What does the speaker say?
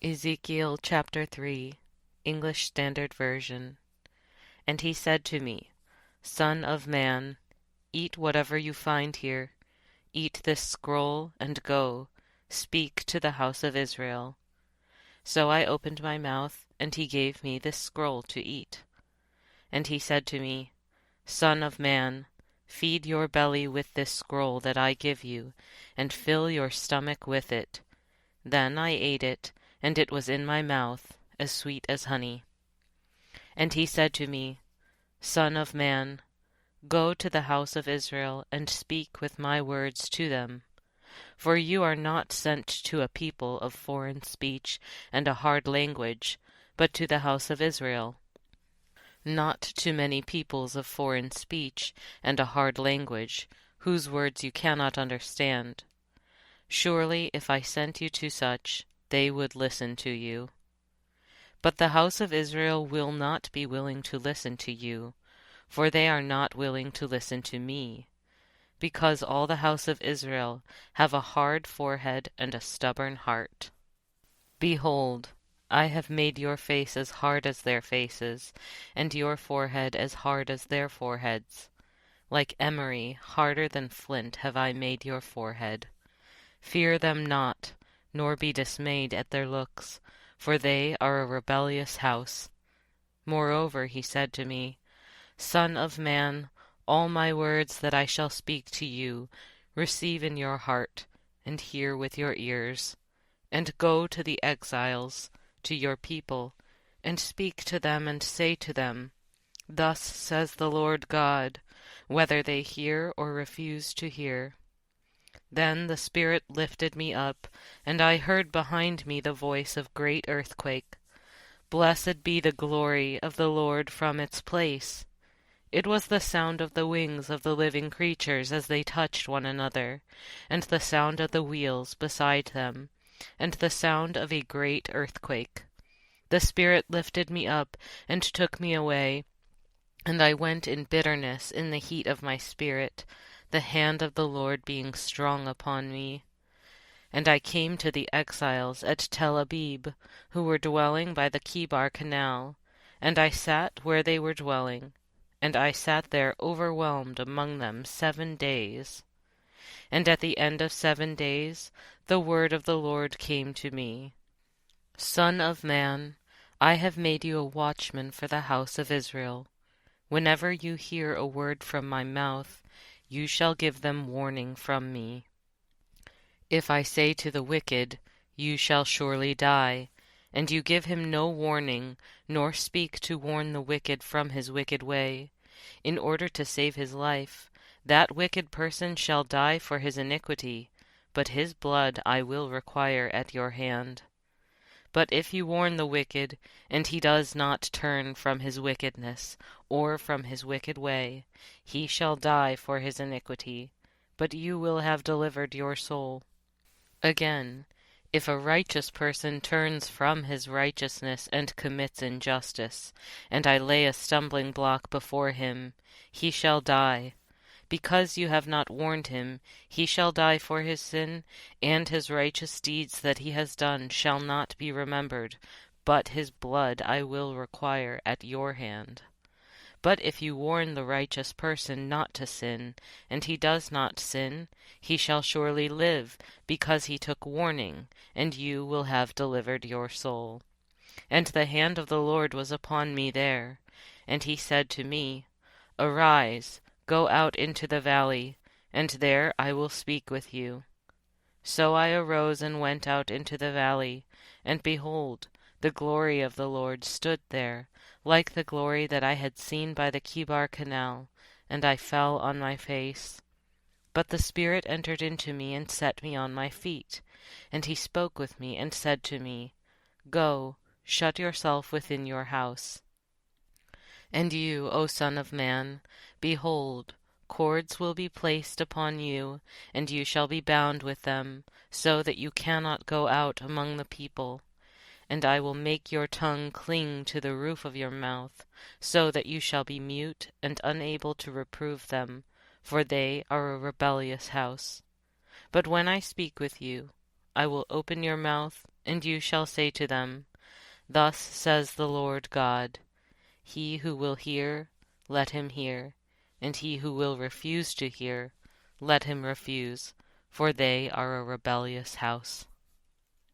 Ezekiel chapter 3, English Standard Version. And he said to me, Son of man, eat whatever you find here. Eat this scroll and go, speak to the house of Israel. So I opened my mouth, and he gave me this scroll to eat. And he said to me, Son of man, feed your belly with this scroll that I give you, and fill your stomach with it. Then I ate it, and it was in my mouth, as sweet as honey. And he said to me, Son of man, go to the house of Israel, and speak with my words to them. For you are not sent to a people of foreign speech and a hard language, but to the house of Israel. Not to many peoples of foreign speech and a hard language, whose words you cannot understand. Surely if I sent you to such, they would listen to you. But the house of Israel will not be willing to listen to you, for they are not willing to listen to me, because all the house of Israel have a hard forehead and a stubborn heart. Behold, I have made your face as hard as their faces, and your forehead as hard as their foreheads. Like emery, harder than flint, have I made your forehead. Fear them not, nor be dismayed at their looks, for they are a rebellious house. Moreover he said to me, Son of man, all my words that I shall speak to you, receive in your heart, and hear with your ears. And go to the exiles, to your people, and speak to them, and say to them, Thus says the Lord God, whether they hear or refuse to hear. Then the Spirit lifted me up, and I heard behind me the voice of great earthquake. Blessed be the glory of the Lord from its place. It was the sound of the wings of the living creatures as they touched one another, and the sound of the wheels beside them, and the sound of a great earthquake. The Spirit lifted me up and took me away, and I went in bitterness in the heat of my spirit, the hand of the Lord being strong upon me. And I came to the exiles at Tel-abib, who were dwelling by the Chebar canal, and I sat where they were dwelling, and I sat there overwhelmed among them 7 days. And at the end of 7 days the word of the Lord came to me, Son of man, I have made you a watchman for the house of Israel. Whenever you hear a word from my mouth, you shall give them warning from me. If I say to the wicked, You shall surely die, and you give him no warning, nor speak to warn the wicked from his wicked way, in order to save his life, that wicked person shall die for his iniquity, but his blood I will require at your hand. But if you warn the wicked, and he does not turn from his wickedness, or from his wicked way, he shall die for his iniquity, but you will have delivered your soul. Again, if a righteous person turns from his righteousness and commits injustice, and I lay a stumbling block before him, he shall die. Because you have not warned him, he shall die for his sin, and his righteous deeds that he has done shall not be remembered, but his blood I will require at your hand. But if you warn the righteous person not to sin, and he does not sin, he shall surely live, because he took warning, and you will have delivered your soul. And the hand of the Lord was upon me there, and he said to me, Arise, go out into the valley, and there I will speak with you. So I arose and went out into the valley, and behold, the glory of the Lord stood there, like the glory that I had seen by the Chebar canal, and I fell on my face. But the Spirit entered into me and set me on my feet, and he spoke with me and said to me, Go, shut yourself within your house. And you, O Son of man, behold, cords will be placed upon you, and you shall be bound with them, so that you cannot go out among the people. And I will make your tongue cling to the roof of your mouth, so that you shall be mute and unable to reprove them, for they are a rebellious house. But when I speak with you, I will open your mouth, And you shall say to them, Thus says the Lord God, He who will hear, let him hear, and he who will refuse to hear, let him refuse, for they are a rebellious house.